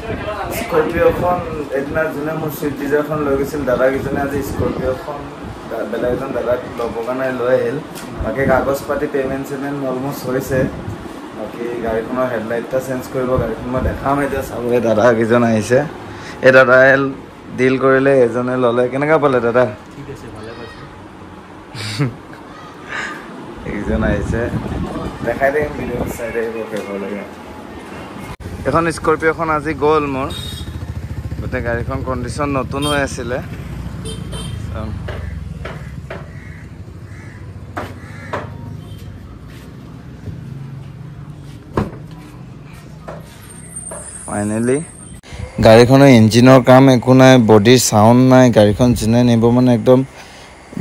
স্কৰপিঅ'খন এদিনা যোনে মোৰ চুইফ্ট ডিজায়াৰখন লৈ গৈছিল দাদাকেইজনে আজি স্কৰপিঅ'খন বেলেগ এজন দাদাক ল'বৰ কাৰণে লৈ আহিল। বাকী কাগজ পাতি পে'মেণ্ট অলমষ্ট হৈছে। বাকী গাড়ীখনৰ হেডলাইটটা চেঞ্জ কৰিব, গাড়ীখন মই দেখাম এতিয়া চাব। এই দাদাকেইজন আহিছে, এই দাদাই ডিল কৰিলে, এজনে ল'লে। কেনেকুৱা পালে দাদা? ঠিক আছে, ভালে পাইছোঁ। এইকেইজন আহিছে, দেখাই থাকিম ভিডিঅ' চাই থাকিব ভাল লাগে। এখন স্কৰপিঅ'খন আজি গ'ল মোৰ, গোটেই গাড়ীখন কণ্ডিশ্যন নতুন হৈ আছিলে। ফাইনেলি গাড়ীখনৰ ইঞ্জিনৰ কাম একো নাই, বডিৰ চাউণ্ড নাই। গাড়ীখন যোনে নিব মানে একদম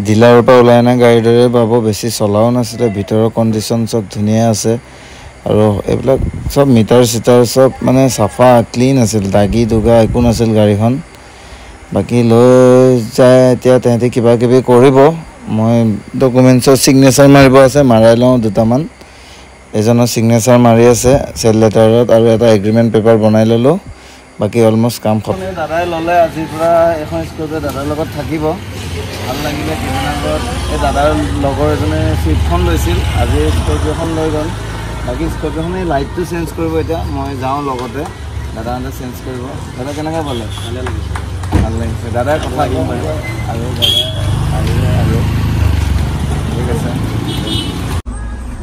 ডিলাৰৰ পৰা ওলাই অনা গাড়ীৰ দৰে পাব। বেছি চলাও নাছিলে, ভিতৰৰ কণ্ডিশ্যন চব ধুনীয়া আছে। আৰু এইবিলাক চব মিটাৰ চিটাৰ চব মানে চাফা ক্লিন আছিল, দাগি দুগা একো নাছিল গাড়ীখন। বাকী লৈ যায় এতিয়া তেহেঁতি কিবা কিবি কৰিব। মই ডকুমেণ্টছৰ ছিগনেচাৰ মাৰিব আছে, মাৰাই লওঁ দুটামান। এজনৰ ছিগনেচাৰ মাৰি আছে চেল লেটাৰত, আৰু এটা এগ্ৰিমেণ্ট পেপাৰ বনাই ল'লোঁ। বাকী অলমষ্ট কাম খতম। দাদাই ল'লে আজিৰ পৰা এখন স্কৰপিঅ' দাদাৰ লগত থাকিব। ভাল লাগিলে। কেইদিন আগত এই দাদাৰ লগৰ এজনে চুইফ্টখন লৈছিল, আজি স্কৰপিঅ'খন লৈ গ'ল। বাকী স্কৰপিঅ'খনে লাইটটো চেঞ্জ কৰিব এতিয়া, মই যাওঁ লগতে, দাদাহঁতে চেঞ্জ কৰিব। দাদা কেনেকৈ পালে? ভালে লাগিছে, ভাল লাগিছে। দাদাই কথা দিম আৰু দাদা আৰু ঠিক আছে।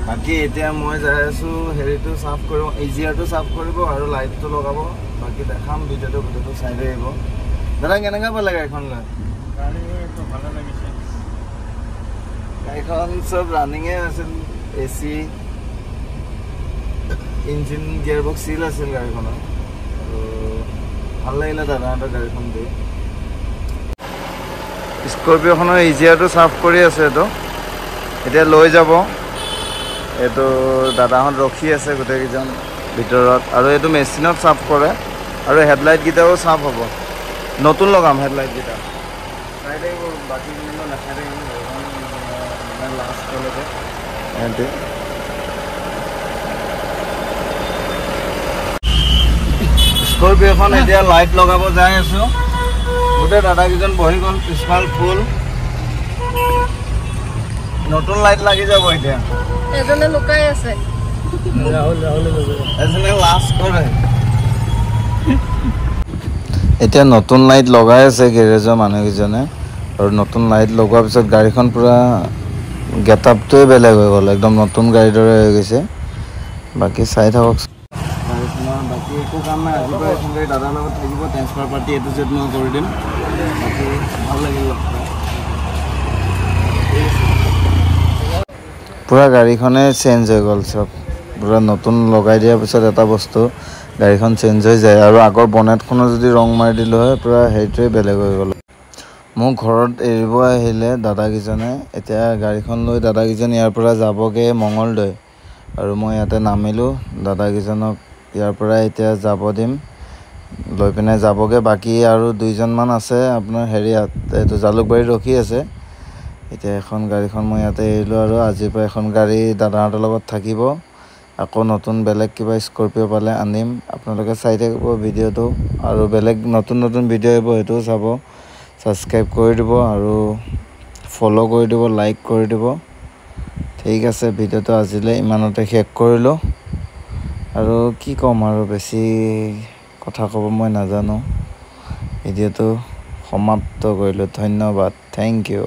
বাকী এতিয়া মই যাই আছোঁ, হেৰিটো চাফ কৰিব, ইজিয়াৰটো চাফ কৰিব আৰু লাইটটো লগাব। বাকী দেখাম ভিডিঅ'টো চাই থাকিব। দাদা কেনেকৈ পালে গাড়ীখন লৈ? গাড়ীটো ভালে লাগিছে। গাড়ীখন চব ৰানিঙে আছিল, AC, ইঞ্জিন গিয়াৰ বক্স চিল আছিল গাড়ীখনৰ। আৰু ভাল লাগিলে দাদাহঁতৰ গাড়ীখন দি। স্কৰপিঅ'খনৰ ইজিয়াৰটো চাফ কৰি আছে, এইটো এতিয়া লৈ যাব। এইটো দাদাহঁত ৰখি আছে গোটেইকেইজন ভিতৰত, আৰু এইটো মেচিনত চাফ কৰে। আৰু হেডলাইটকেইটাও চাফ হ'ব, নতুন লগাম হেডলাইটকেইটা। চাই থাকিব, বাকীখিনি মই নাচাই থাকিম লাষ্টলৈকে। সিহঁতে স্কৰপিঅ'খন এতিয়া লাইট লগাব যাই আছোঁ। গোটেই দাদাকেইজন বহি গ'ল, পিছফাল ফুল নতুন লাইট লাগি যাব এতিয়া। এজনে লুকাই আছে, এজনে লাষ্ট কৰে। এতিয়া নতুন লাইট লগাই আছে গেৰেজৰ মানুহকেইজনে। আৰু নতুন লাইট লগোৱাৰ পিছত গাড়ীখন পূৰা গেট আপটোৱে বেলেগ হৈ গ'ল, একদম নতুন গাড়ীৰ দৰে হৈ গৈছে। বাকী চাই থাকক। গাড়ীখনৰ বাকী একো কাম নাই, আজিৰপৰা এখন গাড়ী দাদাৰ লগত থাকিব। ট্ৰেন্সফাৰ পাৰ্টি এইটো জেড মই কৰি দিম। বাকী ভাল লাগিল লগ পাই। পূৰা গাড়ীখনে চেঞ্জ হৈ গ'ল চব, পূৰা নতুন লগাই দিয়াৰ পিছত এটা বস্তু গাড়ীখন চেঞ্জ হৈ যায়। আৰু আগৰ বনেটখনো যদি ৰং মাৰি দিলোঁ হয়, পূৰা হেৰিটোৱে বেলেগ হৈ গ'ল। মোক ঘৰত এৰিব আহিলে দাদাকেইজনে। এতিয়া গাড়ীখন লৈ দাদাকেইজন ইয়াৰ পৰা যাবগৈ মঙলদৈ, আৰু মই ইয়াতে নামিলোঁ। দাদাকেইজনক ইয়াৰ পৰা এতিয়া যাব দিম, লৈ পিনে যাবগৈ। বাকী আৰু দুইজনমান আছে আপোনাৰ হেৰিয়াত, এইটো জালুকবাৰীত ৰখি আছে। এতিয়া এখন গাড়ীখন মই ইয়াতে এৰিলোঁ, আৰু আজিৰ পৰা এখন গাড়ী দাদাহঁতৰ লগত থাকিব। আকৌ নতুন বেলেগ কিবা স্কৰপিঅ' পালে আনিম। আপোনালোকে চাই থাকিব ভিডিঅ'টো, আৰু বেলেগ নতুন ভিডিঅ' আহিব, সেইটোও চাব। ছাবস্ক্ৰাইব কৰি দিব আৰু ফ'ল' কৰি দিব, লাইক কৰি দিব। ঠিক আছে, ভিডিঅ'টো আজিলৈ ইমানতে শেষ কৰিলোঁ। আৰু কি ক'ম, আৰু বেছি কথা ক'ব মই নাজানো। ভিডিঅ'টো সমাপ্ত কৰিলোঁ। ধন্যবাদ, থেংক ইউ।